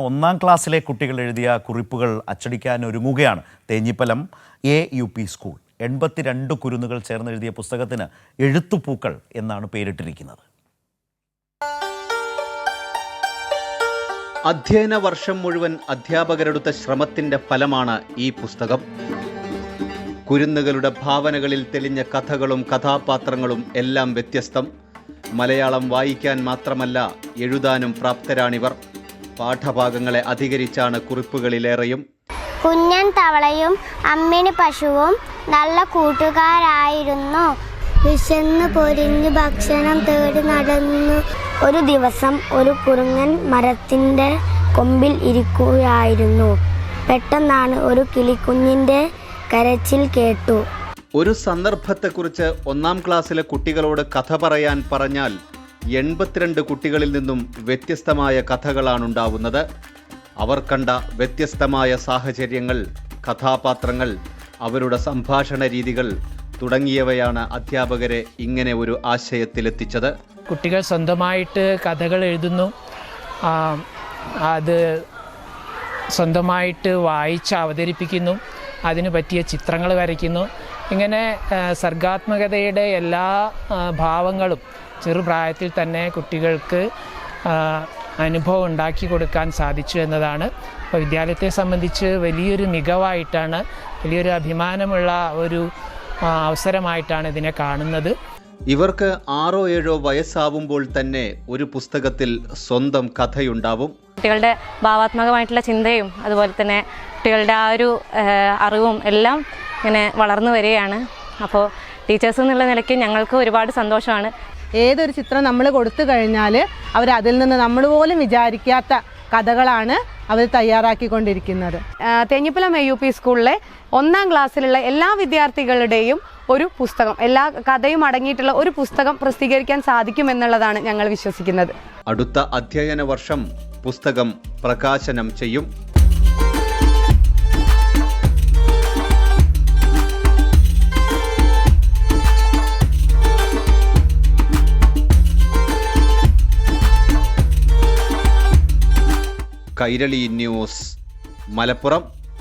ഒന്നാം ക്ലാസ്സിലെ കുട്ടികൾ എഴുതിയ കുറിപ്പുകൾ അച്ചടിക്കാൻ ഒരുങ്ങുകയാണ് തേഞ്ഞിപ്പലം AUP സ്കൂൾ. 82 കുരുന്നുകൾ ചേർന്നെഴുതിയ പുസ്തകത്തിന് എഴുത്തുപൂക്കൾ എന്നാണ് പേരിട്ടിരിക്കുന്നത്. അധ്യയന വർഷം മുഴുവൻ അധ്യാപകരെടുത്ത ശ്രമത്തിന്റെ ഫലമാണ് ഈ പുസ്തകം. കുരുന്നുകളുടെ ഭാവനകളിൽ തെളിഞ്ഞ കഥകളും കഥാപാത്രങ്ങളും എല്ലാം വ്യത്യസ്തം. മലയാളം വായിക്കാൻ മാത്രമല്ല എഴുതാനും പ്രാപ്തരാണിവർ. പാഠഭാഗങ്ങളെ അധികരിച്ചാണ് കുറിപ്പുകളിലേറെയും. കുഞ്ഞൻ തവളയും അമ്മിണി പശുവും നല്ല കൂട്ടുകാരായിരുന്നു. വിശന്ന് പൊരിഞ്ഞ് ഭക്ഷണം തേടി നടന്നു. ഒരു ദിവസം ഒരു കുറുങ്ങൻ മരത്തിൻ്റെ കൊമ്പിൽ ഇരിക്കുകയായിരുന്നു. പെട്ടെന്നാണ് ഒരു കിളിക്കുഞ്ഞിൻ്റെ കരച്ചിൽ കേട്ടു. ഒരു സന്ദർഭത്തെക്കുറിച്ച് ഒന്നാം ക്ലാസ്സിലെ കുട്ടികളോട് കഥ പറയാൻ പറഞ്ഞാൽ 82 കുട്ടികളിൽ നിന്നും വ്യത്യസ്തമായ കഥകളാണുണ്ടാവുന്നത്. അവർ കണ്ട വ്യത്യസ്തമായ സാഹചര്യങ്ങൾ, കഥാപാത്രങ്ങൾ, അവരുടെ സംഭാഷണ രീതികൾ തുടങ്ങിയവയാണ് അധ്യാപകരെ ഇങ്ങനെ ഒരു ആശയത്തിലെത്തിച്ചത്. കുട്ടികൾ സ്വന്തമായിട്ട് കഥകൾ എഴുതുന്നു, അത് സ്വന്തമായിട്ട് വായിച്ച് അവതരിപ്പിക്കുന്നു, അതിനു പറ്റിയ ചിത്രങ്ങൾ വരയ്ക്കുന്നു. ഇങ്ങനെ സർഗാത്മകതയുടെ എല്ലാ ഭാവങ്ങളും ചെറുപ്രായത്തിൽ തന്നെ കുട്ടികൾക്ക് അനുഭവം ഉണ്ടാക്കി കൊടുക്കാൻ സാധിച്ചു എന്നതാണ് ഇപ്പോൾ വിദ്യാലയത്തെ സംബന്ധിച്ച് വലിയൊരു മികവായിട്ടാണ്, വലിയൊരു അഭിമാനമുള്ള ഒരു അവസരമായിട്ടാണ് ഇതിനെ കാണുന്നത്. ഇവർക്ക് 6 or 7 വയസ്സാവുമ്പോൾ തന്നെ ഒരു പുസ്തകത്തിൽ സ്വന്തം കഥയുണ്ടാവും. കുട്ടികളുടെ ഭാവാത്മകമായിട്ടുള്ള ചിന്തയും അതുപോലെ തന്നെ കുട്ടികളുടെ ആ ഒരു അറിവും എല്ലാം ഇങ്ങനെ വളർന്നു വരികയാണ്. അപ്പോൾ ടീച്ചേഴ്സ് എന്നുള്ള നിലയ്ക്ക് ഞങ്ങൾക്ക് ഒരുപാട് സന്തോഷമാണ്. ഏതൊരു ചിത്രം നമ്മൾ കൊടുത്തു കഴിഞ്ഞാൽ അവർ അതിൽ നിന്ന് നമ്മൾ പോലും വിചാരിക്കാത്ത കഥകളാണ് അവർ തയ്യാറാക്കിക്കൊണ്ടിരിക്കുന്നത്. തേഞ്ഞിപ്പലം AUP സ്കൂളിലെ 1ാം ക്ലാസ്സിലുള്ള എല്ലാ വിദ്യാർത്ഥികളുടെയും ഒരു പുസ്തകം, എല്ലാ കഥയും അടങ്ങിയിട്ടുള്ള ഒരു പുസ്തകം പ്രസിദ്ധീകരിക്കാൻ സാധിക്കുമെന്നുള്ളതാണ് ഞങ്ങൾ വിശ്വസിക്കുന്നത്. അടുത്ത അധ്യയന വർഷം പുസ്തകം പ്രകാശനം ചെയ്യും. കൈരളി ന്യൂസ്, മലപ്പുറം.